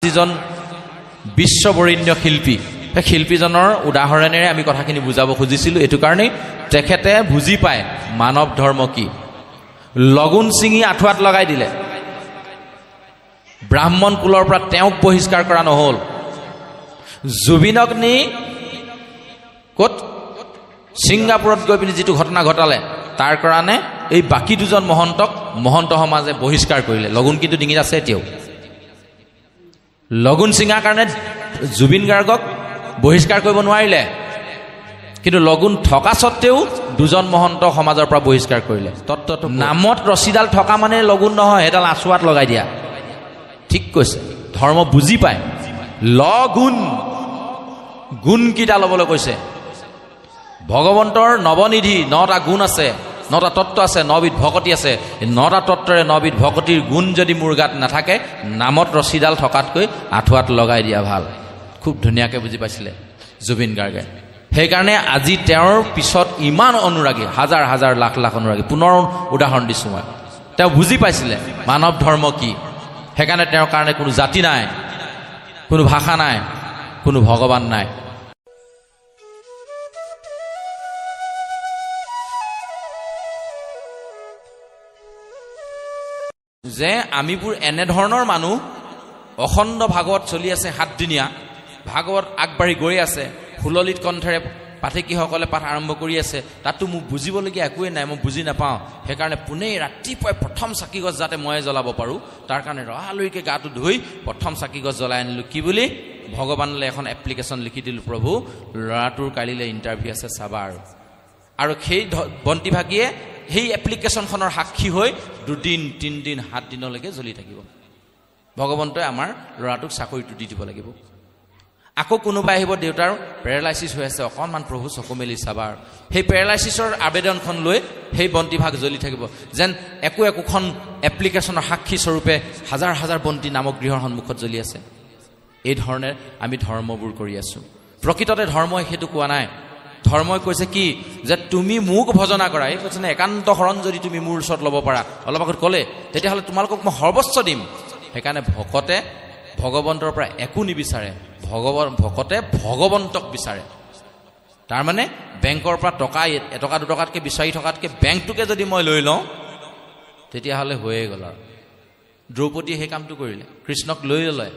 যিজন বিশ্ববৰেণ্য শিল্পী, সেই শিল্পীজনৰ উদাহৰণেৰে আমি কথাখিনি বুজাব খুজিছিলোঁ। এইটো কাৰণেই তেখেতে বুজি পায় মানৱ ধৰ্ম কি। লগুণ ছিঙি আঁঠুৱাত লগাই দিলে, ব্ৰাহ্মণ কুলৰ পৰা তেওঁক বহিষ্কাৰ কৰা নহ'ল। জুবিনক নি ক'ত ছিংগাপুৰত গৈ পিনি যিটো ঘটনা ঘটালে, তাৰ কাৰণে এই বাকী দুজন মহন্তক মহন্ত সমাজে বহিষ্কাৰ কৰিলে। লগুণ কিন্তু ডিঙিত আছে এতিয়াও। লগুণ ছিঙাৰ কাৰণে জুবিন গাৰ্গক বহিষ্কাৰ কৰিব নোৱাৰিলে, কিন্তু লগুণ থকা স্বত্তেও দুজন মহন্ত সমাজৰ পৰা বহিষ্কাৰ কৰিলে। নামত ৰছীডাল থকা মানে লগুণ নহয়, সেইডাল আঁচুৱাত লগাই দিয়া। ঠিক কৈছে, ধৰ্ম বুজি পায়। লগুণ গুণকেইটা ল'বলৈ কৈছে। ভগৱন্তৰ নৱনিধি 9টা গুণ আছে, 9টা তত্ত্ব আছে, 9বিধ ভকতি আছে। 9টা তত্ত্বৰে 9বিধ ভকতিৰ গুণ যদি মোৰ গাত নাথাকে, নামত ৰছীডাল থকাতকৈ আঁঠুৱাত লগাই দিয়া ভাল। খুব ধুনীয়াকৈ বুজি পাইছিলে জুবিন গাৰ্গে। সেইকাৰণে আজি তেওঁৰ পিছত ইমান অনুৰাগী, হাজাৰ হাজাৰ লাখ লাখ অনুৰাগী। পুনৰ উদাহৰণ দিছোঁ মই। তেওঁ বুজি পাইছিলে মানৱ ধৰ্ম কি। সেইকাৰণে তেওঁৰ কাৰণে কোনো জাতি নাই, কোনো ভাষা নাই, কোনো ভগৱান নাই। যে আমিবোৰ এনেধৰণৰ মানুহ, অখণ্ড ভাগৱত চলি আছে, 7 দিনীয়া ভাগৱত আগবাঢ়ি গৈ আছে, সুললিত কণ্ঠেৰে পাঠকীসকলে পাঠ আৰম্ভ কৰি আছে। তাতো মোক বুজিবলগীয়া একোৱেই নাই, মই বুজি নাপাওঁ। সেইকাৰণে পোনেই ৰাতিপুৱাই প্ৰথম চাকিগছ যাতে ময়ে জ্বলাব পাৰোঁ, তাৰ কাৰণে ৰহালৈকে গাটো ধুই প্ৰথম চাকিগছ জ্বলাই আনিলোঁ। কি বুলি? ভগৱানলৈ এখন এপ্লিকেশ্যন লিখি দিলোঁ, প্ৰভু ল'ৰাটোৰ কালিলৈ ইণ্টাৰভিউ আছে, চাবা। আৰু সেই বন্তি ভাগিয়ে সেই এপ্লিকেশ্যনখনৰ সাক্ষী হৈ 2 দিন 3 দিন 7 দিনলৈকে জ্বলি থাকিব। ভগৱন্তই আমাৰ ল'ৰাটোক চাকৰিটো দি দিব লাগিব। আকৌ কোনোবাই আহিব, দেউতাৰ পেৰালাইচিছ হৈ আছে, অকণমান প্ৰভু চকু মেলি চাবা। সেই পেৰালাইচিছৰ আবেদনখন লৈ সেই বন্তি ভাগ জ্বলি থাকিব, যেন একোখন এপ্লিকেশ্যনৰ সাক্ষী স্বৰূপে হাজাৰ হাজাৰ বন্তি নামক গৃহৰ সন্মুখত জ্বলি আছে। এই ধৰণে আমি ধৰ্মবোৰ কৰি আছোঁ। প্ৰকৃততে ধৰ্মই সেইটো কোৱা নাই। ধৰ্মই কৈছে কি? যে তুমি মোক ভজনা কৰা। এই কৈছে নে, একান্ত শৰণ যদি তুমি মোৰ ওচৰত ল'ব পাৰা, অলপ আগত ক'লে, তেতিয়াহ'লে তোমালোকক মই সৰ্বস্ব দিম। সেইকাৰণে ভকতে ভগৱন্তৰ পৰা একো নিবিচাৰে, ভকতে ভগৱন্তক বিচাৰে। তাৰমানে বেংকৰ পৰা টকা 1 টকা 2 টকাতকৈ বিচাৰি থকাতকৈ বেংকটোকে যদি মই লৈ লওঁ, তেতিয়াহ'লে হৈয়ে গ'ল। আৰু দ্ৰৌপদীয়ে সেই কামটো কৰিলে, কৃষ্ণক লৈ ল'লে।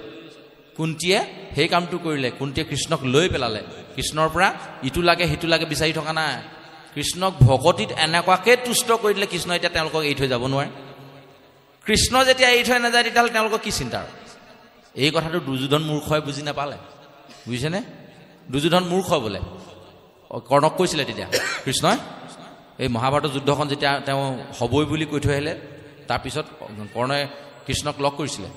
কুন্তীয়ে সেই কামটো কৰিলে, কুন্তীয়ে কৃষ্ণক লৈ পেলালে। কৃষ্ণৰ পৰা ইটো লাগে সিটো লাগে বিচাৰি থকা নাই, কৃষ্ণক ভকতিত এনেকুৱাকৈ তুষ্ট কৰি দিলে, কৃষ্ণ এতিয়া তেওঁলোকক এৰি থৈ যাব নোৱাৰে। কৃষ্ণ যেতিয়া এৰি থৈ নাযায়, তেতিয়াহ'লে তেওঁলোকৰ কি চিন্তা? এই কথাটো দুৰ্যোধন মূৰ্খই বুজি নাপালে, বুজিছেনে? দুৰ্যোধন মূৰ্খ বোলে। কৰ্ণক কৈছিলে তেতিয়া কৃষ্ণই, এই মহাভাৰতৰ যুদ্ধখন যেতিয়া তেওঁ হ'বই বুলি কৈ থৈ আহিলে, তাৰপিছত কৰ্ণই কৃষ্ণক লগ কৰিছিলে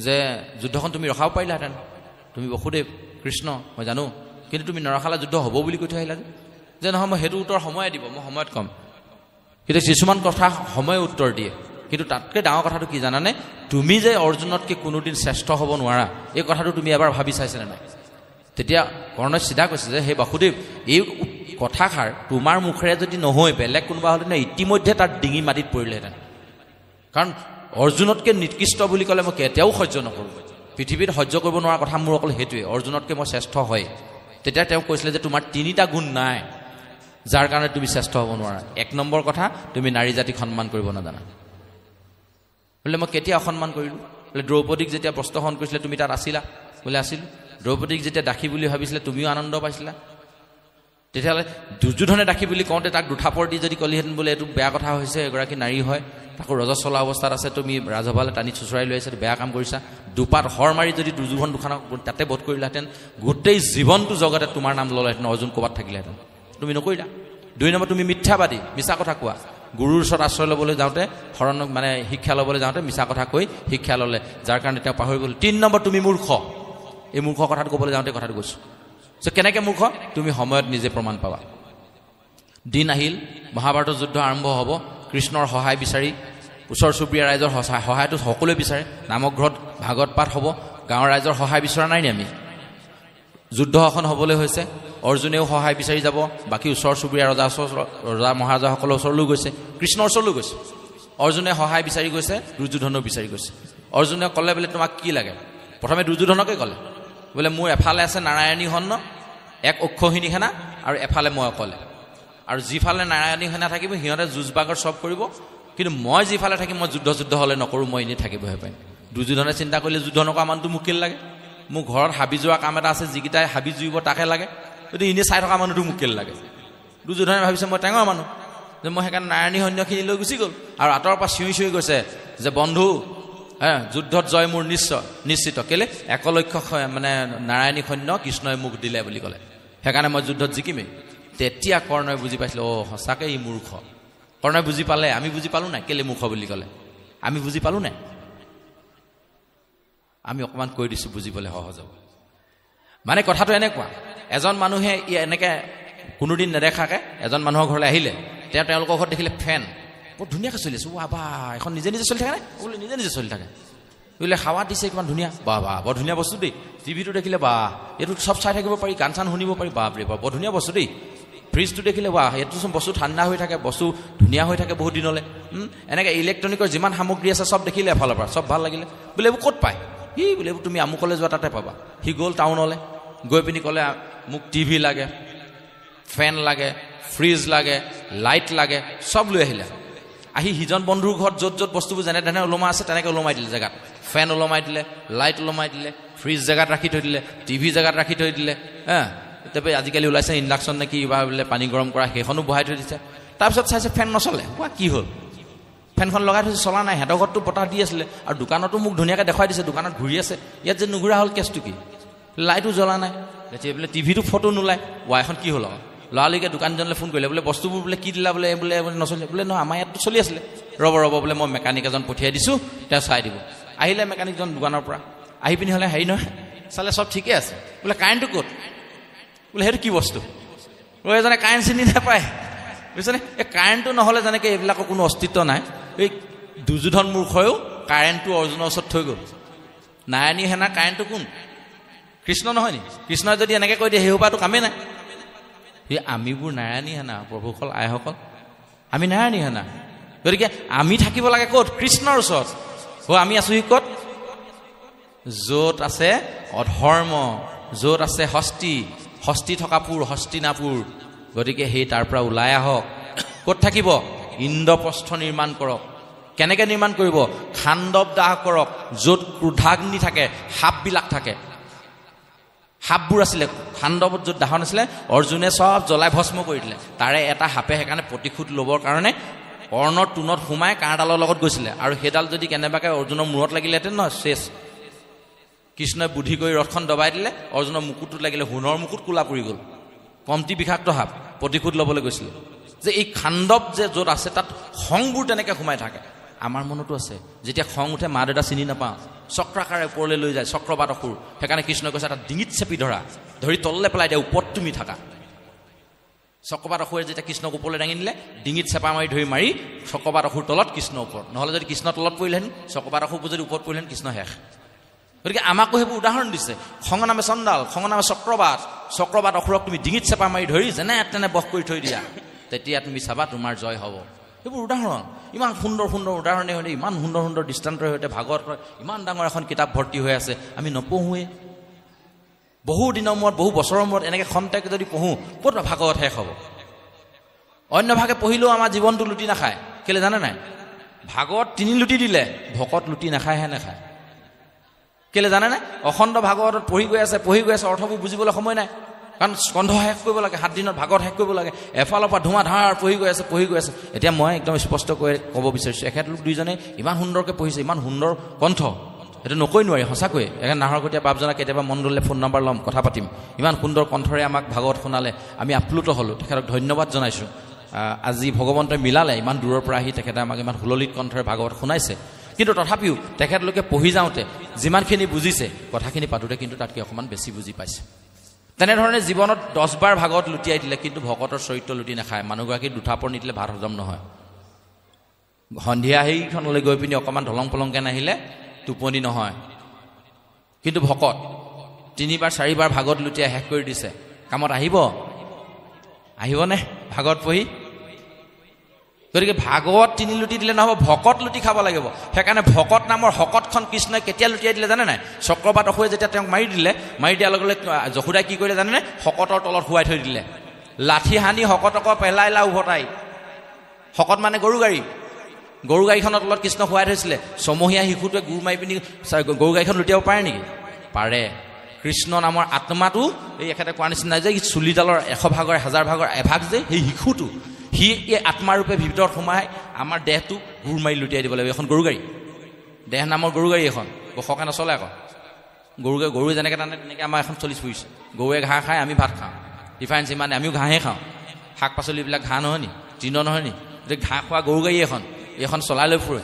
যে যুদ্ধখন তুমি ৰখাব পাৰিলাহেঁতেন, তুমি বসুদেৱ কৃষ্ণ মই জানো, কিন্তু তুমি নৰখালা, যুদ্ধ হ'ব বুলি কৈ থৈ আহিলা যে নহয়, মই সেইটো উত্তৰ সময়ে দিব, মই সময়ত ক'ম। কিন্তু কিছুমান কথা সময়ে উত্তৰ দিয়ে। কিন্তু তাতকৈ ডাঙৰ কথাটো কি জানানে? তুমি যে অৰ্জুনতকৈ কোনোদিন শ্ৰেষ্ঠ হ'ব নোৱাৰা, এই কথাটো তুমি এবাৰ ভাবি চাইছেনে নাই? তেতিয়া কৰ্ণই চিধা কৈছে যে, হে বাসুদেৱ, এই কথাষাৰ তোমাৰ মুখেৰে যদি নহয়, বেলেগ কোনোবা হ'লে ইতিমধ্যে তাৰ ডিঙি মাটিত পৰিলেহেঁতেন। কাৰণ অৰ্জুনতকৈ নিকৃষ্ট বুলি ক'লে মই কেতিয়াও সহ্য নকৰোঁ। পৃথিৱীত সহ্য কৰিব নোৱাৰা কথা মোৰ অকল সেইটোৱে, অৰ্জুনতকৈ মই শ্ৰেষ্ঠ হয়। তেতিয়া তেওঁ কৈছিলে যে তোমাৰ 3টা গুণ নাই, যাৰ কাৰণে তুমি শ্ৰেষ্ঠ হ'ব নোৱাৰা। 1 নম্বৰ কথা, তুমি নাৰী জাতিক সন্মান কৰিব নাজানা। বোলে মই কেতিয়া অসন্মান কৰিলোঁ? বোলে দ্ৰৌপদীক যেতিয়া বস্ত্ৰহৰণ কৰিছিলে তুমি তাত আছিলা? বোলে আছিলোঁ। দ্ৰৌপদীক যেতিয়া দাসী বুলি ভাবিছিলে তুমিও আনন্দ পাইছিলা? তেতিয়াহ'লে দুৰ্যোধনে দাসী বুলি কওঁতে তাক দুঠাপৰ দি যদি ক'লিহেঁতেন বোলে এইটো বেয়া কথা হৈছে, এগৰাকী নাৰী হয়, তাকো ৰজস্বলা অৱস্থাত আছে, তুমি ৰাজসভালৈ টানি চুচৰাই লৈ আছা, বেয়া কাম কৰিছা, দুপাত হৰ মাৰি যদি দুৰ্যোধন দুখানক তাতে বধ কৰিলাহেঁতেন, গোটেই জীৱনটো জগতে তোমাৰ নাম ল'লেহেঁতেন, অৰ্জুন ক'ৰবাত থাকিলেহেঁতেন। তুমি নকৰিলা। 2 নম্বৰ, তুমি মিথ্যাবাদী, মিছা কথা কোৱা। গুৰুৰ ওচৰত আশ্ৰয় ল'বলৈ যাওঁতে, শৰণ মানে শিক্ষা ল'বলৈ যাওঁতে মিছা কথা কৈ শিক্ষা ল'লে, যাৰ কাৰণে তেওঁ পাহৰি গ'ল। 3 নম্বৰ, তুমি মূৰ্খ। এই মূৰ্খ কথাটো ক'বলৈ যাওঁতে কথাটো কৈছোঁ। কেনেকৈ মূৰ্খ? তুমি সময়ত নিজে প্ৰমাণ পাবা। দিন আহিল, মহাভাৰতৰ যুদ্ধ আৰম্ভ হ'ব, কৃষ্ণৰ সহায় বিচাৰি ওচৰ চুবুৰীয়া ৰাইজৰ সহায়টো সকলোৱে বিচাৰে। নামক ঘৰত ভাগৱত পাঠ হ'ব, গাঁৱৰ ৰাইজৰ সহায় বিচৰা নাই নি আমি? যুদ্ধ এখন হ'বলৈ হৈছে, অৰ্জুনেও সহায় বিচাৰি যাব, বাকী ওচৰ চুবুৰীয়া ৰজা মহাৰাজাসকলৰ ওচৰলৈ গৈছে, কৃষ্ণৰ ওচৰলৈ গৈছে। অৰ্জুনে সহায় বিচাৰি গৈছে, দুৰ্যোধনেও বিচাৰি গৈছে। অৰ্জুনে ক'লে বোলে তোমাক কি লাগে? প্ৰথমে দুৰ্যোধনকে ক'লে বোলে মোৰ এফালে আছে নাৰায়ণী সৈন্য এক অক্ষৌহিণী সেনা আৰু এফালে মই অকলে আৰু যিফালে নাৰায়ণী সেনা থাকিব সিহঁতে যুঁজ বাগৰ চব কৰিব কিন্তু মই যিফালে থাকিম মই যুদ্ধ হ'লে নকৰোঁ মই এনেই থাকিবহে পাৰিম দুৰ্যোধনে চিন্তা কৰিলে যুদ্ধ নকৰা মানুহটো মোক কেলে লাগে মোৰ ঘৰত হাবি যোৱা কাম এটা আছে যিকেইটাই হাবি জুইব তাকে লাগে যদি এনেই চাই থকা মানুহটো মোক কেলে লাগে দুৰ্যোধনে ভাবিছে মই টেঙৰ মানুহ যে মই সেইকাৰণে নাৰায়ণী সৈন্যখিনি লৈ গুচি গ'ল আৰু আঁতৰৰ পৰা চিঞৰি গৈছে যে বন্ধু যুদ্ধত জয় মোৰ নিশ্চিত কেলে একলক্ষ মানে নাৰায়ণী সৈন্য কৃষ্ণই মোক দিলে বুলি ক'লে সেইকাৰণে মই যুদ্ধত জিকিমেই তেতিয়া কৰ্ণই বুজি পাইছিলে সঁচাকৈ ই মূৰ্খ কৰ্ণই বুজি পালে আমি বুজি পালোঁ নাই কেলে মূৰ্খ বুলি ক'লে আমি বুজি পালোঁ নাই আমি অকণমান কৈ দিছোঁ বুজিবলৈ সহজ হ'ব মানে কথাটো এনেকুৱা এজন মানুহে এনেকৈ কোনোদিন নেদেখাকৈ এজন মানুহৰ ঘৰলৈ আহিলে তেওঁলোকৰ ঘৰত দেখিলে ফেন বৰ ধুনীয়াকৈ চলি আছে বা এখন নিজে চলি থাকে নে বোলে নিজে চলি থাকে বোলে হাৱা দিছে কিমান ধুনীয়া বা বৰ ধুনীয়া বস্তু দেই টিভিটো দেখিলে বা এইটো চব চাই থাকিব পাৰি গান চান শুনিব পাৰি বাপৰে বৰ ধুনীয়া বস্তু দেই ফ্ৰিজটো দেখিলে এইটো বস্তু ঠাণ্ডা হৈ থাকে বস্তু ধুনীয়া হৈ থাকে বহুত দিনলৈ এনেকৈ ইলেক্ট্ৰনিকৰ যিমান সামগ্ৰী আছে চব দেখিলে এফালৰ পৰা চব ভাল লাগিলে বোলে এইবোৰ ক'ত পায় বোলে এইবোৰ তুমি আমুকলৈ যোৱা তাতে পাবা সি গ'ল টাউনলৈ গৈ পিনি ক'লে মোক টিভি লাগে ফেন লাগে ফ্ৰিজ লাগে লাইট লাগে চব লৈ আহিলে আহি সিজন বন্ধুৰ ঘৰত য'ত বস্তুবোৰ যেনে ওলমাই আছে তেনেকৈ ওলমাই দিলে জেগাত ফেন ওলমাই দিলে লাইট ওলমাই দিলে ফ্ৰিজ জেগাত ৰাখি থৈ দিলে টিভি জেগাত ৰাখি থৈ দিলে তাৰপৰা আজিকালি ওলাইছে ইণ্ডাকশ্যন নে কি বা বোলে পানী গৰম কৰা সেইখনো বহাই থৈ দিছে তাৰপিছত চাইছে ফেন নচলে কি হ'ল ফেনখন লগাই থৈছে চলা নাই সিহঁতৰ ঘৰততো বতাহ দি আছিলে আৰু দোকানতো মোক ধুনীয়াকৈ দেখুৱাই দিছে দোকানত ঘূৰি আছে ইয়াত যে নুঘূৰা হ'ল কেছটো কি লাইটো জ্বলা নাই বোলে টিভিটো ফটো নোলায় এখন কি হ'ল আকৌ লৰালৰিকে দোকানজনলৈ ফোন কৰিলে বোলে বস্তুবোৰ বোলে কি দিলা বোলে নচলে বোলে নহয় আমাৰ ইয়াততো চলি আছিলে ৰ'ব বোলে মই মেকানিক এজন পঠিয়াই দিছোঁ তেওঁ চাই দিব আহিলে মেকানিকজন দোকানৰ পৰা আহি পিনি হ'লে হেৰি নহয় চালে চব ঠিকে আছে বোলে কাৰেণ্টটো ক'ত বোলে সেইটো কি বস্তু বোলে এজনে কাৰেণ্ট চিনি নাপায় বুজিছেনে এই কাৰেণ্টটো নহ'লে যেনেকৈ এইবিলাকৰ কোনো অস্তিত্ব নাই এই দুৰ্যোধন মূৰ্খয়ো কাৰেণ্টটো অৰ্জুনৰ ওচৰত থৈ গ'ল নাৰায়ণী সেনাৰ কাৰেণ্টটো কোন কৃষ্ণ নহয় নি কৃষ্ণই যদি এনেকৈ কৈ দিয়ে সেই সোপাটো কামেই নাই আমিবোৰ নাৰায়ণী সেনা প্ৰভুসকল আইসকল আমি নাৰায়ণী সেনা গতিকে আমি থাকিব লাগে ক'ত কৃষ্ণৰ ওচৰত আমি আছোহি ক'ত য'ত আছে অধৰ্ম য'ত আছে হস্তি থকা পুৰ হস্তিনাপুৰ গতিকে সেই তাৰ পৰা ওলাই আহক ক'ত থাকিব ইন্দ্ৰপ্ৰস্থ নিৰ্মাণ কৰক কেনেকৈ নিৰ্মাণ কৰিব খাণ্ডৱ দাহ কৰক য'ত ক্ৰোধাগ্নি থাকে সাপবিলাক থাকে সাপবোৰ আছিলে খাণ্ডৱত য'ত দাহন আছিলে অৰ্জুনে চব জ্বলাই ভস্ম কৰি দিলে তাৰে এটা সাপে সেইকাৰণে প্ৰতিশোধ ল'বৰ কাৰণে কৰ্ণৰ টুনত সোমাই কাঁড়ডালৰ লগত গৈছিলে আৰু সেইডাল যদি কেনেবাকৈ অৰ্জুনৰ মূৰত লাগিলেহেঁতেন নহয় শেষ কৃষ্ণই বুদ্ধি কৰি ৰথখন দবাই দিলে অৰ্জুনৰ মুকুটটোত লাগিলে সোণৰ মুকুট কোলা পৰি গ'ল কমটি বিষাক্ত সাপ প্ৰতিশোধ ল'বলৈ গৈছিলে যে এই খাণ্ডৱ যে য'ত আছে তাত খংবোৰ তেনেকৈ সোমাই থাকে আমাৰ মনতো আছে যেতিয়া খং উঠে মা দেউতা চিনি নাপাওঁ চক্ৰাকাৰে ওপৰলৈ লৈ যায় চক্ৰবাত অসুৰ সেইকাৰণে কৃষ্ণই কৈছে এটা ডিঙিত চেপি ধৰি তললৈ পেলাই দিয়া ওপৰত তুমি থাকা চক্ৰবাত অসুৰে যেতিয়া কৃষ্ণক ওপৰলৈ দাঙি দিলে ডিঙিত চেপা মাৰি চক্ৰবাত অসুৰ তলত কৃষ্ণৰ ওপৰত নহ'লে যদি কৃষ্ণ তলত পৰিলেহেঁতেন চক্ৰবাত অসুৰবোৰ যদি ওপৰত পৰিলেহেঁতেন কৃষ্ণ শেষ গতিকে আমাকো সেইবোৰ উদাহৰণ দিছে খং নামে চণ্ডাল খং নামে চক্ৰবাত অসুৰক তুমি ডিঙিত চেপা মাৰি ধৰি যেনে তেনে বস কৰি থৈ দিয়া তেতিয়া তুমি চাবা তোমাৰ জয় হ'ব সেইবোৰ উদাহৰণ ইমান সুন্দৰ উদাহৰণে সৈতে ইমান সুন্দৰ দৃষ্টান্তৰ সৈতে ভাগৱত ইমান ডাঙৰ এখন কিতাপ ভৰ্তি হৈ আছে আমি নপঢ়োৱে বহু দিনৰ মূৰত বহু বছৰৰ মূৰত এনেকৈ খন্তেক যদি পঢ়োঁ ক'ত ভাগৱত শেষ হ'ব অন্য ভাগে পঢ়িলেও আমাৰ জীৱনটো লুটি নাখায় কেলে জানে নাই ভাগৱত 3 লুটি দিলে ভকত লুটি নাখায়হে নাখায় কেলে জানে নাই অখণ্ড ভাগৱতত পঢ়ি গৈ আছে অৰ্থবোৰ বুজিবলৈ সময় নাই কাৰণ স্কন্ধ শেষ কৰিব লাগে 7 দিনত ভাগৱত শেষ কৰিব লাগে এফালৰ পৰা ধুমাধাৰ পঢ়ি গৈ আছে এতিয়া মই একদম স্পষ্ট কৰি ক'ব বিচাৰিছোঁ এখেতলোক দুইজনে ইমান সুন্দৰকৈ পঢ়িছে ইমান সুন্দৰ কণ্ঠ সেইটো নকৈ নোৱাৰি সঁচাকৈ এখেত নাহৰকটীয়া বাপজনা কেতিয়াবা মন গ'লে ফোন নম্বৰ ল'ম কথা পাতিম ইমান সুন্দৰ কণ্ঠৰে আমাক ভাগৱত শুনালে আমি আপ্লুত হ'লোঁ তেখেতক ধন্যবাদ জনাইছোঁ আজি ভগৱন্তই মিলালে ইমান দূৰৰ পৰা আহি তেখেতে আমাক ইমান সুললিত কণ্ঠৰে ভাগৱত শুনাইছে কিন্তু তথাপিও তেখেতলোকে পঢ়ি যাওঁতে যিমানখিনি বুজিছে কথাখিনি পাতোঁতে কিন্তু তাতকৈ অকণমান বেছি বুজি পাইছে তেনেধৰণে জীৱনত 10 বাৰ ভাগৱত লুটিয়াই দিলে কিন্তু ভকতৰ চৰিত্ৰ লুটি নাখায় মানুহগৰাকী দুঠাপৰ নিদিলে ভাত হজম নহয় সন্ধিয়া সেইখনলৈ গৈ পিনি অকণমান ধলং পলংকৈ নাহিলে টোপনি নহয় কিন্তু ভকত 3 বাৰ 4 বাৰ ভাগৱত লুটিয়াই শেষ কৰি দিছে কামত আহিবনে ভাগৱত পঢ়ি গতিকে ভাগৱত 3 লুটি দিলে নহ'ব, ভকত লুটি খাব লাগিব। সেইকাৰণে ভকত নামৰ শকতখন কৃষ্ণই কেতিয়া লুটিয়াই দিলে জানে নাই? চক্ৰপাত অসুৰে যেতিয়া তেওঁক মাৰি দিয়াৰ লগে লগে যশোদাই কি কৰিলে জানেনে? শকতৰ তলত শুৱাই থৈ দিলে, লাঠি সানি শকতক পেলাইলা উভতাই। শকত মানে গৰু গাড়ীখনৰ তলত কৃষ্ণ শুৱাই থৈছিলে। ছমহীয়া শিশুটোৱে গুৰ মাৰি পিনি গৰু গাড়ীখন লুটিয়াব পাৰে নেকি? পাৰে। কৃষ্ণ নামৰ আত্মাটো এই এখেতে কোৱাৰ নিচিনা যে চুলিডালৰ 100 ভাগৰ 1000 ভাগৰ এভাগ যে সেই শিশুটো, সি এই আত্মাৰূপে ভিতৰত সোমাই আমাৰ দেহটো গুৰ মাৰি লুটিয়াই দিব লাগিব। এখন গৰু গাড়ী, দেহ নামৰ গৰু গাড়ী এখন, সকে নচলে আকৌ। গৰুৱে যেনেকৈ টানে তেনেকৈ আমাৰ এখন চলি ফুৰিছে। গৰুৱে ঘাঁহ খায়, আমি ভাত খাওঁ। ডিফাৰেঞ্চ ইমানে, আমিও ঘাঁহে খাওঁ। শাক পাচলিবিলাক ঘাঁহ নহয় নি, তৃণ নহয় নি? গতিকে ঘাঁহ খোৱা গৰু গাড়ী এইখন চলাই লৈ ফুৰে,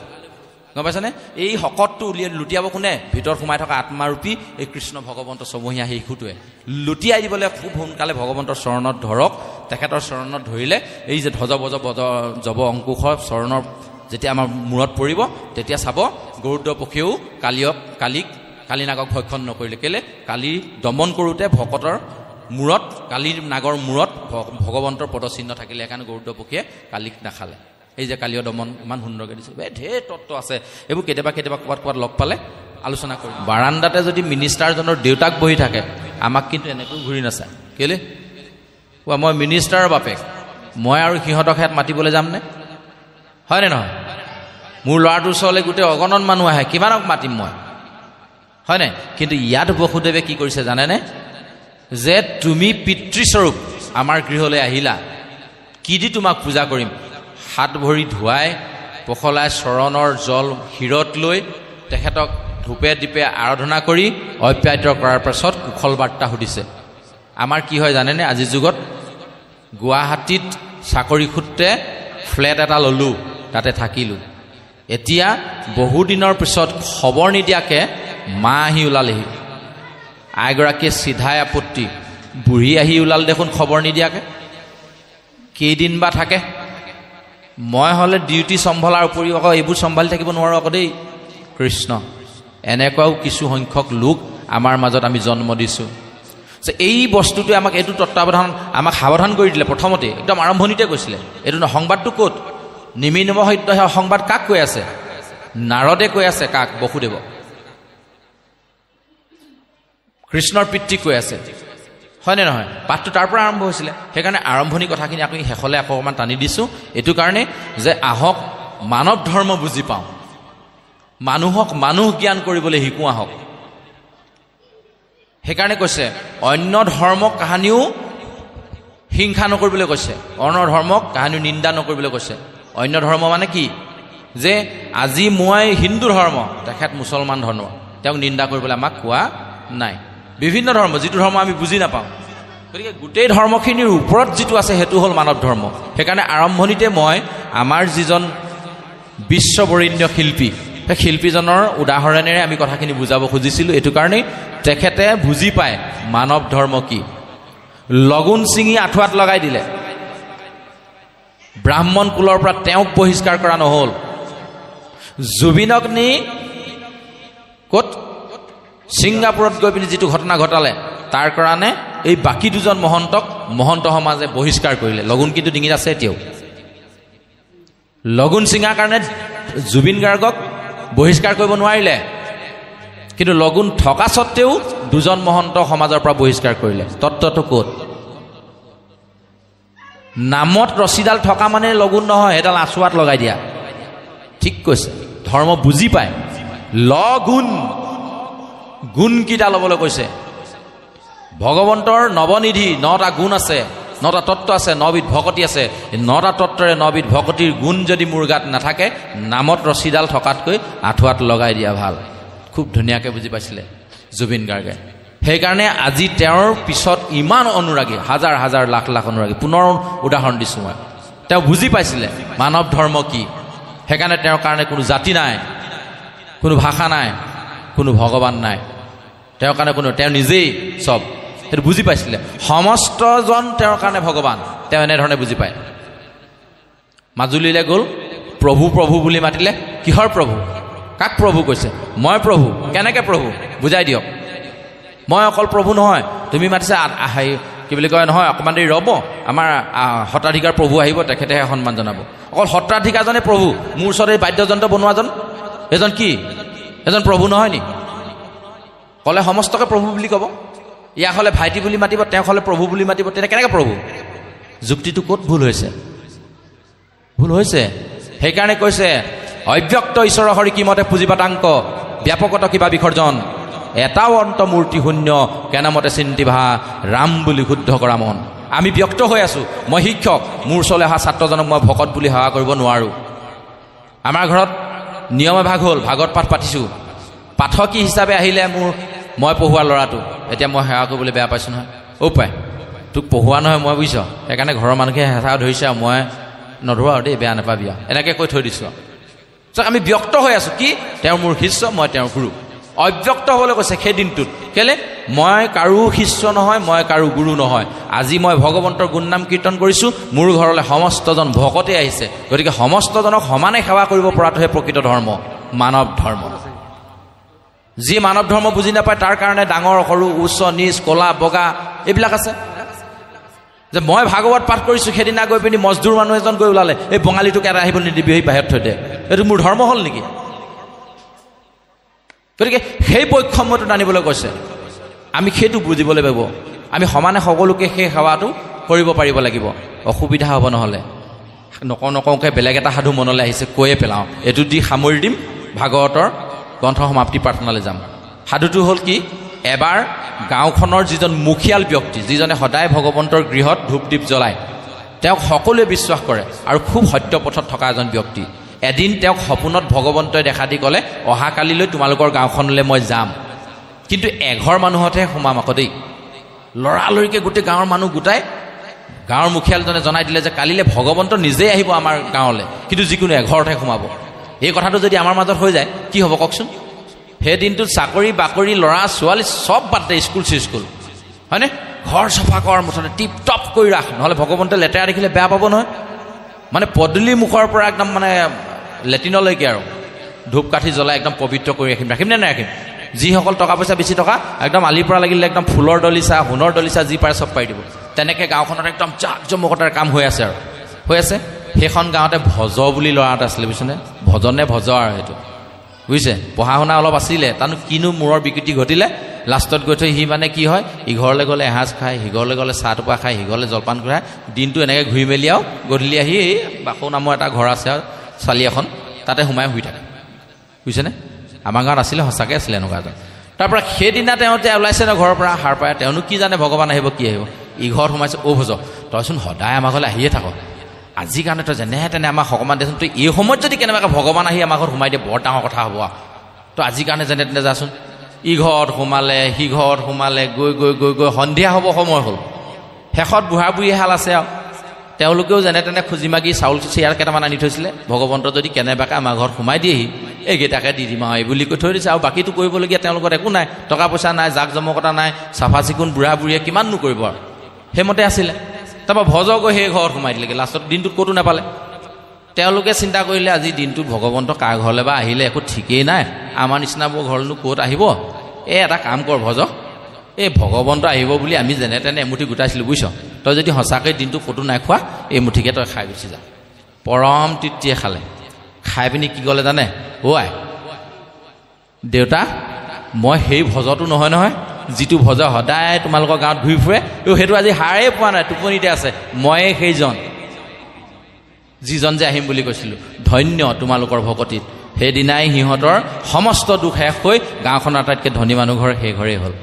গম পাইছানে? এই শকতটো লুটিয়াব কোনে? ভিতৰত সোমাই থকা আত্মাৰূপী এই কৃষ্ণ ভগৱন্ত ছমহীয়া শিশুটোৱে লুটিয়াই দিবলৈ খুব সোনকালে ভগৱন্তৰ চৰণত ধৰক। তেখেতৰ চৰণত ধৰিলে এই যে জব অংকুশৰ চৰণৰ যেতিয়া আমাৰ মূৰত পৰিব, তেতিয়া চাব গৰুড় পক্ষীয়েও কালী নাগক ভক্ষণ নকৰিলে। কেলে? কালি দমন কৰোঁতে ভকতৰ মূৰত, কালিৰ নাগৰ মূৰত ভগৱন্তৰ পদচিহ্ন থাকিলে, সেইকাৰণে গৰুড় পক্ষীয়ে কালিক নাখালে। এই যে কালীয় দমন ইমান সুন্দৰকৈ দিছে। ঢেৰ তত্ত্ব আছে, এইবোৰ কেতিয়াবা ক'ৰবাত লগ পালে আলোচনা কৰিম। বাৰাণ্ডাতে যদি মিনিষ্টাৰজনৰ দেউতাক বহি থাকে, আমাক কিন্তু এনেকৈ ঘূৰি নাচায়। কেলে? মই মিনিষ্টাৰৰ বাপেক, মই আৰু সিহঁতক হেত মাতিবলৈ যামনে? হয়নে নহয়? মোৰ ল'ৰাটোৰ ওচৰলৈ গোটেই অগণন মানুহ আহে, কিমানক মাতিম মই, হয়নে? কিন্তু ইয়াত বসুদেৱে কি কৰিছে জানেনে? যে তুমি পিতৃস্বৰূপ আমাৰ গৃহলৈ আহিলা, কি দি তোমাক পূজা কৰিম? হাত ভৰি ধুৱাই পখলাই চৰণৰ জল শিৰত লৈ তেখেতক ধূপে দীপে আৰাধনা কৰি অপ্যায়িত কৰাৰ পাছত কুশল বাৰ্তা সুধিছে। আমাৰ কি হয় জানেনে? আজিৰ যুগত গুৱাহাটীত চাকৰি সূত্ৰে ফ্লেট এটা ল'লোঁ, তাতে থাকিলোঁ। এতিয়া বহুদিনৰ পিছত খবৰ নিদিয়াকৈ মা আহি ওলালেহি। আইগৰাকীয়ে চিধাই আপত্তি, বুঢ়ী আহি ওলাল দেখোন খবৰ নিদিয়াকৈ, কেইদিন বা থাকে? মই হ'লে ডিউটি চম্ভালাৰ উপৰিও আকৌ এইবোৰ চম্ভালি থাকিব নোৱাৰোঁ আকৌ দেই। কৃষ্ণ, এনেকুৱাও কিছু সংখ্যক লোক আমাৰ মাজত আমি জন্ম দিছোঁ যে এই বস্তুটোৱে আমাক, এইটো তত্ত্বাৱধান আমাক সাৱধান কৰি দিলে। প্ৰথমতে একদম আৰম্ভণিতে কৈছিলে, এইটো সংবাদটো ক'ত? নিমিনম সত্য সংবাদ কাক কৈ আছে? নাৰদে কৈ আছে। কাক? বসুদেৱক। কৃষ্ণৰ পিতৃক কৈ আছে, হয়নে নহয়? পাঠটো তাৰ পৰা আৰম্ভ হৈছিলে। সেইকাৰণে আৰম্ভণি কথাখিনি আমি শেষলৈ আকৌ অকণমান টানি দিছোঁ, এইটো কাৰণে যে আহক মানৱ ধৰ্ম বুজি পাওঁ, মানুহক মানুহ জ্ঞান কৰিবলৈ শিকোঁ আহক। সেইকাৰণে কৈছে অন্য ধৰ্মক কাহানিও হিংসা নকৰিবলৈ কৈছে, অন্য ধৰ্মক কাহানিও নিন্দা নকৰিবলৈ কৈছে। অন্য ধৰ্ম মানে কি? যে আজি মই হিন্দু ধৰ্ম, তেখেত মুছলমান ধৰ্ম, তেওঁক নিন্দা কৰিবলৈ আমাক কোৱা নাই। বিভিন্ন ধৰ্ম, যিটো ধৰ্ম আমি বুজি নাপাওঁ। গতিকে গোটেই ধৰ্মখিনিৰ ওপৰত যিটো আছে সেইটো হ'ল মানৱ ধৰ্ম। সেইকাৰণে আৰম্ভণিতে মই আমাৰ যিজন বিশ্ববৰেণ্য শিল্পী, সেই শিল্পীজনৰ উদাহৰণেৰে আমি কথাখিনি বুজাব খুজিছিলোঁ। এইটো কাৰণেই তেখেতে বুজি পায় মানৱ ধৰ্ম কি। লগুণ ছিঙি আঁঠুৱাত লগাই দিলে, ব্ৰাহ্মণ কুলৰ পৰা তেওঁক বহিষ্কাৰ কৰা নহ'ল। জুবিনক নি ক'ত? ছিংগাপুৰত গৈ পিনি যিটো ঘটনা ঘটালে, তাৰ কাৰণে এই বাকী দুজন মহন্তক মহন্ত সমাজে বহিষ্কাৰ কৰিলে। লগুণ কিন্তু ডিঙিত আছে এতিয়াও। লগুণ ছিঙাৰ কাৰণে জুবিন গাৰ্গক বহিষ্কাৰ কৰিব নোৱাৰিলে, কিন্তু লগুণ থকা স্বত্তেও দুজন মহন্ত সমাজৰ পৰা বহিষ্কাৰ কৰিলে। তত্ত্বটো ক'ত? নামত ৰছীডাল থকা মানে লগুণ নহয়, সেইডাল আঁচুৱাত লগাই দিয়া। ঠিক কৈছে, ধৰ্ম বুজি পায়। লগুণ গুণকেইটা ল'বলৈ কৈছে। ভগৱন্তৰ নৱনিধি 9টা গুণ আছে, 9টা তত্ত্ব আছে, 9বিধ ভকতি আছে। 9টা তত্ত্বৰে 9বিধ ভকতিৰ গুণ যদি মোৰ গাত নাথাকে, নামত ৰছীডাল থকাতকৈ আঁঠুৱাত লগাই দিয়া ভাল। খুব ধুনীয়াকৈ বুজি পাইছিলে জুবিন গাৰ্গে। সেইকাৰণে আজি তেওঁৰ পিছত ইমান অনুৰাগী, হাজাৰ হাজাৰ লাখ লাখ অনুৰাগী। পুনৰ উদাহৰণ দিছোঁ মই। তেওঁ বুজি পাইছিলে মানৱ ধৰ্ম কি। সেইকাৰণে তেওঁৰ কাৰণে কোনো জাতি নাই, কোনো ভাষা নাই, কোনো ভগৱান নাই। তেওঁৰ কাৰণে তেওঁ নিজেই চব, সেইটো বুজি পাইছিলে। সমস্তজন তেওঁৰ কাৰণে ভগৱান, তেওঁ এনেধৰণে বুজি পায়। মাজুলীলৈ গ'ল, প্ৰভু প্ৰভু বুলি মাতিলে। কিহৰ প্ৰভু? কাক প্ৰভু কৈছে? মই প্ৰভু। কেনেকৈ প্ৰভু? বুজাই দিয়ক। মই অকল প্ৰভু নহয়, তুমি মাতিছা কি বুলি কয় নহয় অকণমান দেৰি ৰ'ব আমাৰ সত্ৰাধিকাৰ প্ৰভু আহিব তেখেতেহে সন্মান জনাব অকল সত্ৰাধিকাৰজনে প্ৰভু মোৰ ওচৰত এই বাদ্যযন্ত্ৰ বনোৱাজন এজন কি এজন প্ৰভু নহয় নি ক'লে সমস্তকে প্ৰভু বুলি ক'ব ইয়াক হ'লে ভাইটি বুলি মাতিব তেওঁক হ'লে প্ৰভু বুলি মাতিব তেতিয়া কেনেকৈ প্ৰভু যুক্তিটো ক'ত ভুল হৈছে সেইকাৰণে কৈছে অব্যক্ত ঈশ্বৰৰ হৰি কিমতে পুঁজিবাতাংক ব্যাপকত কিবা বিসৰ্জন এটাও অন্ত মূৰ্তি শূন্য কেনামতে চিন্তিভা ৰাম বুলি শুদ্ধ কৰা মন আমি ব্যক্ত হৈ আছোঁ মই শিক্ষক মোৰ ওচৰলৈ অহা ছাত্ৰজনক মই ভকত বুলি সেৱা কৰিব নোৱাৰোঁ আমাৰ ঘৰত নিয়ম এভাগ হ'ল ভাগৱত পাঠ পাতিছোঁ পাঠকী হিচাপে আহিলে মই পঢ়োৱা ল'ৰাটো এতিয়া মই সেৱা কৰিবলৈ বেয়া পাইছোঁ নহয় পাই তোক পঢ়োৱা নহয় মই বুজিছ সেইকাৰণে ঘৰৰ মানুহে হেঁচা ধৰিছে আৰু মই নধৰোঁ আৰু দেই বেয়া নাপাবি আৰু এনেকৈ কৈ থৈ দিছোঁ আমি ব্যক্ত হৈ আছোঁ কি তেওঁ মোৰ শিষ্য মই তেওঁৰ গুৰু অব্যক্ত হ'বলৈ কৈছে সেই দিনটোত কেলে মই কাৰো শিষ্য নহয় মই কাৰো গুৰু নহয় আজি মই ভগৱন্তৰ গুণ নাম কীৰ্তন কৰিছোঁ মোৰ ঘৰলৈ সমস্তজন ভকতে আহিছে গতিকে সমস্তজনক সমানে সেৱা কৰিব পৰাটোহে প্ৰকৃত ধৰ্ম মানৱ ধৰ্ম যি মানৱ ধৰ্ম বুজি নাপায় তাৰ কাৰণে ডাঙৰ সৰু উচ্চ নিচ ক'লা বগা এইবিলাক আছে যে মই ভাগৱত পাঠ কৰিছোঁ সেইদিনা গৈ পিনি মজদুৰ মানুহ এজন গৈ ওলালে এই বঙালীটোক এটা আহিব নিদিবি সেই বাহিৰত থৈ দে এইটো মোৰ ধৰ্ম হ'ল নেকি গতিকে সেই বৈষম্যটো আনিবলৈ কৈছে আমি সেইটো বুজিবলৈ লাগিব আমি সমানে সকলোকে সেই সেৱাটো কৰিব পাৰিব লাগিব অসুবিধা হ'ব নহ'লে নকওঁকৈ বেলেগ এটা সাধু মনলৈ আহিছে কৈয়ে পেলাওঁ এইটো দি সামৰি দিম ভাগৱতৰ গ্ৰন্থ সমাপ্তি প্ৰাৰ্থনালৈ যাম সাধুটো হ'ল কি এবাৰ গাঁওখনৰ যিজন মুখিয়াল ব্যক্তি যিজনে সদায় ভগৱন্তৰ গৃহত ধূপ দীপ জ্বলায় তেওঁক সকলোৱে বিশ্বাস কৰে আৰু খুব সত্যপথত থকা এজন ব্যক্তি এদিন তেওঁক সপোনত ভগৱন্তই দেখা দি ক'লে অহাকালিলৈ তোমালোকৰ গাঁওখনলৈ মই যাম কিন্তু এঘৰ মানুহতহে সোমাম আকৌ দেই লৰালৰিকৈ গোটেই গাঁৱৰ মানুহ গোটাই গাঁৱৰ মুখিয়ালজনে জনাই দিলে যে কালিলৈ ভগৱন্ত নিজেই আহিব আমাৰ গাঁৱলৈ কিন্তু যিকোনো এঘৰতহে সোমাব এই কথাটো যদি আমাৰ মাজত হৈ যায় কি হ'ব কওকচোন সেই দিনটোত চাকৰি বাকৰি ল'ৰা ছোৱালী চব বাদ দে স্কুল হয়নে ঘৰ চফা কৰ মুঠতে টিপ টপ কৰি ৰাখ নহ'লে ভগৱন্তই লেতেৰা দেখিলে বেয়া পাব নহয় মানে পদূলি মুখৰ পৰা একদম মানে লেট্ৰিনলৈকে আৰু ধূপ কাঠি জ্বলাই একদম পবিত্ৰ কৰি ৰাখিম নে নাৰাখিম যিসকল টকা পইচা বেছি টকা একদম আলিৰ পৰা লাগিলে একদম ফুলৰ দলিচা সোণৰ দলিচা যি পাৰে চব পাই দিব তেনেকৈ গাঁওখনত একদম জাক জমকতাৰ কাম হৈ আছে আৰু হৈ আছে সেইখন গাঁৱতে ভজ বুলি ল'ৰা এটা আছিলে বুজিছেনে ভজনে ভজ আৰু সেইটো বুজিছে পঢ়া শুনা অলপ আছিলে তানো কিনো মূৰৰ বিকৃতি ঘটিলে লাষ্টত গৈ থৈ সি মানে কি হয় ইঘৰলৈ গ'লে এসাঁজ খায় সিঘৰলৈ গ'লে চাহ টোপা খায় সিঘৰলৈ জলপান খায় দিনটো এনেকৈ ঘূৰি মেলি আৰু গধূলি আহি এই বাসু নামৰ এটা ঘৰ আছে আৰু চালি এখন তাতে সোমাই শুই থাকে বুজিছেনে আমাৰ গাঁৱত আছিলে সঁচাকৈ আছিলে এনেকুৱা এজন তাৰপৰা সেইদিনা তেওঁ ওলাইছে ন ঘৰৰ পৰা সাৰ পায় তেওঁনো কি জানে ভগৱান আহিব কি আহিব ইঘৰত সোমাইছে ভজ তইচোন সদায় আমাৰ ঘৰলৈ আহিয়ে থাক আজিৰ কাৰণে তই যেনেহে তেনে আমাক অকণমান দেচোন তই এই সময়ত যদি কেনেবাকৈ ভগৱান আহি আমাৰ ঘৰত সোমাই দিয়ে বৰ ডাঙৰ কথা হ'ব তই আজিৰ কাৰণে যেনে তেনে যাচোন ইঘৰত সোমালে সিঘৰত সোমালে গৈ গৈ গৈ গৈ সন্ধিয়া হ'ব সময় হ'ল শেষত বুঢ়া বুঢ়ী এহাল আছে আৰু তেওঁলোকেও যেনে তেনে খুজি মাগি চাউল চিয়াৰ কেইটামান আনি থৈছিলে ভগৱন্ত যদি কেনেবাকৈ আমাৰ ঘৰত সোমাই দিয়েহি এইকেইটাকে দি দিম আৰু এই বুলি কৈ থৈ দিছে আৰু বাকীটো কৰিবলগীয়া তেওঁলোকৰ একো নাই টকা পইচা নাই জাক জমকতা নাই চাফা চিকুণ বুঢ়া বুঢ়ীয়ে কিমাননো কৰিব আৰু সেইমতে আছিলে তাৰপৰা ভজ গৈ সেই ঘৰত সোমাই দিলেগৈ লাষ্টত দিনটোত ক'তো নাপালে তেওঁলোকে চিন্তা কৰিলে আজি দিনটোত ভগৱন্ত কাৰ ঘৰলৈ বা আহিলে একো ঠিকেই নাই আমাৰ নিচিনাবোৰ ঘৰলৈনো ক'ত আহিব এটা কাম কৰ ভজ এই ভগৱন্ত আহিব বুলি আমি যেনে তেনে এমুঠি গোটাইছিলোঁ বুজিছ তই যদি সঁচাকৈ দিনটো ক'তো নাই খোৱা এই মুঠিকে তই খাই গুচি যা পৰম তৃপ্তিয়ে খালে খাই পিনি কি ক'লে জানে আই দেউতা মই সেই ভজটো নহয় যিটো ভজ সদায় তোমালোকৰ গাঁৱত ঘূৰি ফুৰে সেইটো আজি হাৰেই পোৱা নাই টোপনিতে আছে ময়ে সেইজন যিজন যে আহিম বুলি কৈছিলোঁ ধন্য তোমালোকৰ ভকতিত সেইদিনাই সিহঁতৰ সমস্ত দুখ শেষ হৈ গাঁওখনৰ আটাইতকৈ ধনী মানুহ ঘৰ সেই ঘৰেই হ'ল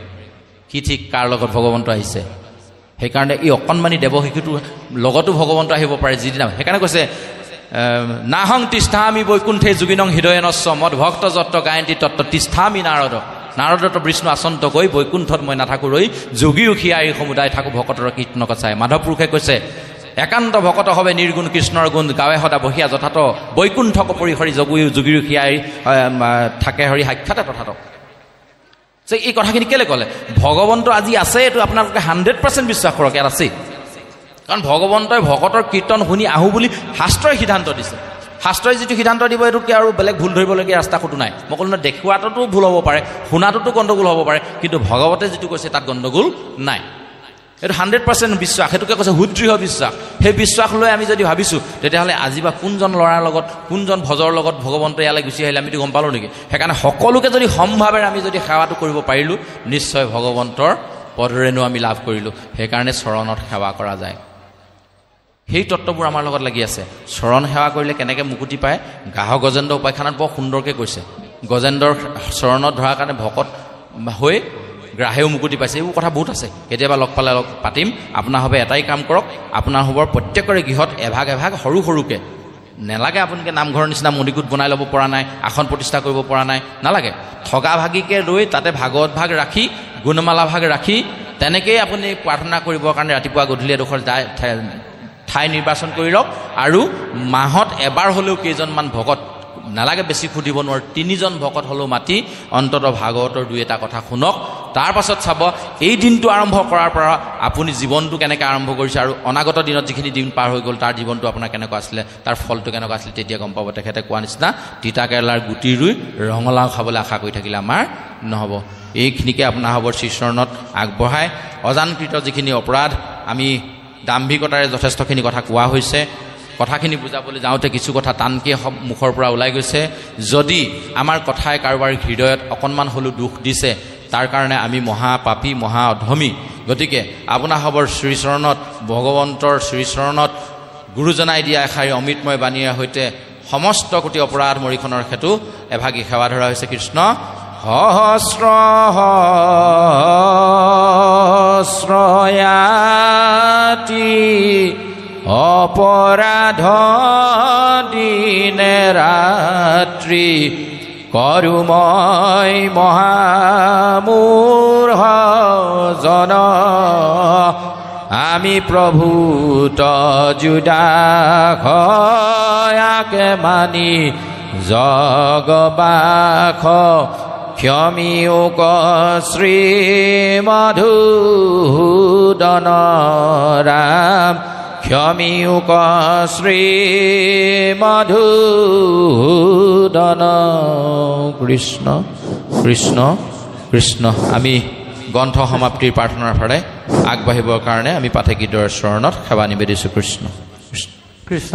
কি ঠিক কাৰ লগত ভগৱন্ত আহিছে সেইকাৰণে এই অকণমানি দেৱশিশুটোৰ লগতো ভগৱন্ত আহিব পাৰে যিদিনা সেইকাৰণে কৈছে নাহং তিষ্ঠামি বৈকুণ্ঠে যোগিনং হৃদয়নস্ব মদ ভক্ত যত্ত গায়ন্তী তত্ত তিষ্ঠামি নাৰদত বিষ্ণু আচন্ত গৈ বৈকুণ্ঠত মই নাথাকো ৰৈ যোগী উখিয়া এই সমুদায় থাকো ভকতৰ কীৰ্তন কচাই মাধৱ পুৰুষে কৈছে একান্ত ভকত হবে নিৰ্গুণ কৃষ্ণৰ গুণ গাৱে সদা বহিয়া যথাত বৈকুণ্ঠ কপৰি হৰি যোগী উখিয়াই থাকে হৰি সাক্ষাতে তথাত যে এই কথাখিনি কেলৈ ক'লে ভগৱন্ত আজি আছে এইটো আপোনালোকে 100% বিশ্বাস কৰক ইয়াত আছেই কাৰণ ভগৱন্তই ভকতৰ কীৰ্তন শুনি আহোঁ বুলি শাস্ত্ৰই সিদ্ধান্ত দিছে শাস্ত্ৰই যিটো সিদ্ধান্ত দিব এইটোতকৈ আৰু বেলেগ ভুল ধৰিবলগীয়া ৰাস্তা ক'তো নাই মই ক'লো নহয় দেখুৱাটোতো ভুল হ'ব পাৰে শুনাটোতো গণ্ডগোল হ'ব পাৰে কিন্তু ভগৱতে যিটো কৈছে তাত গণ্ডগোল নাই এইটো 100% বিশ্বাস, সেইটোকে কৈছে সুদৃঢ় বিশ্বাস। সেই বিশ্বাস লৈ আমি যদি ভাবিছোঁ তেতিয়াহ'লে আজি বা কোনজন ল'ৰাৰ লগত কোনজন ভজৰ লগত ভগৱন্ত ইয়ালৈ গুচি আহিলে আমিতো গম পালোঁ নেকি? সেইকাৰণে সকলোকে যদি সমভাৱে আমি যদি সেৱাটো কৰিব পাৰিলোঁ নিশ্চয় ভগৱন্তৰ পদৰেণু আমি লাভ কৰিলোঁ। সেইকাৰণে চৰণত সেৱা কৰা যায়। সেই তত্ত্ববোৰ আমাৰ লগত লাগি আছে। চৰণ সেৱা কৰিলে কেনেকৈ মুকুতি পায় গ্ৰাহক গজেন্দ্ৰ উপাখ্যানত বৰ সুন্দৰকৈ কৈছে। গজেন্দ্ৰৰ চৰণত ধৰাৰ কাৰণে ভকত হৈ গ্ৰাহেও মুকুতি পাইছে। এইবোৰ কথা বহুত আছে, কেতিয়াবা লগ পালে পাতিম। আপোনাৰ হবে এটাই কাম কৰক, আপোনাৰ হ'বৰ প্ৰত্যেকৰে গৃহত এভাগ এভাগ সৰু সৰুকৈ নেলাগে। আপোনালোকে নামঘৰৰ নিচিনা মণিকূট বনাই ল'ব পৰা নাই, আসন প্ৰতিষ্ঠা কৰিব পৰা নাই, নালাগে। ঠগা ভাগিকৈ লৈ তাতে ভাগৱত ভাগ ৰাখি গুণমালা ভাগ ৰাখি তেনেকেই আপুনি প্ৰাৰ্থনা কৰিবৰ কাৰণে ৰাতিপুৱা গধূলি এডোখৰ ঠাই নিৰ্বাচন কৰি লওক। আৰু মাহত এবাৰ হ'লেও কেইজনমান ভকত, নালাগে বেছি সুধিব নোৱাৰোঁ, 3জন ভকত হ'লেও মাতি অন্ততঃ ভাগৱতৰ 2-এটা কথা শুনক। তাৰ পাছত চাব এই দিনটো আৰম্ভ কৰাৰ পৰা আপুনি জীৱনটো কেনেকৈ আৰম্ভ কৰিছে আৰু অনাগত দিনত যিখিনি দিন পাৰ হৈ গ'ল তাৰ জীৱনটো আপোনাৰ কেনেকুৱা আছিলে, তাৰ ফলটো কেনেকুৱা আছিলে, তেতিয়া গম পাব। তেখেতে কোৱা নিচিনা তিতা কেৰেলাৰ গুটি ৰুই ৰঙালাও খাবলৈ আশা কৰি থাকিলে আমাৰ নহ'ব। এইখিনিকে আপোনাৰ হ'ব শ্ৰীচৰণত আগবঢ়াই অজানকৃত যিখিনি অপৰাধ, আমি দাম্ভিকতাৰে যথেষ্টখিনি কথা কোৱা হৈছে। কথাখিনি বুজাবলৈ যাওঁতে কিছু কথা টানকৈ মুখৰ পৰা ওলাই গৈছে। যদি আমাৰ কথাই কাৰোবাৰ হৃদয়ত অকণমান হ'লেও দুখ দিছে তাৰ কাৰণে আমি মহা পাপী, মহা অধমী। গতিকে আপোনাৰ হ'বৰ শ্ৰীচৰণত, ভগৱন্তৰ শ্ৰীচৰণত গুৰুজনাই দিয়া এষাৰি অমৃতময় বাণীৰ সৈতে সমস্ত কোটি অপৰাধ মৰিখনৰ হেতু এভাগী সেৱা ধৰা হৈছে। কৃষ্ণ সহস্ৰ সহস্ৰয়াতি অপৰাধ দিনে ৰাত্ৰি কৰোময় মহামূঢ় জন আমি প্ৰভু তজুদাসয়াকে মানি জগবাস ক্ষমিয়োক শ্ৰীমধুসূদন ৰাম ক্ষমিয়োক শ্ৰীমধুসূদন কৃষ্ণ কৃষ্ণ কৃষ্ণ। আমি গ্ৰন্থ সমাপ্তিৰ প্ৰাৰ্থনাৰ ফালে আগবাঢ়িবৰ কাৰণে আমি পাঠকীদ্বয়ৰ চৰণত সেৱা নিবেদিছোঁ। কৃষ্ণ কৃষ্ণ।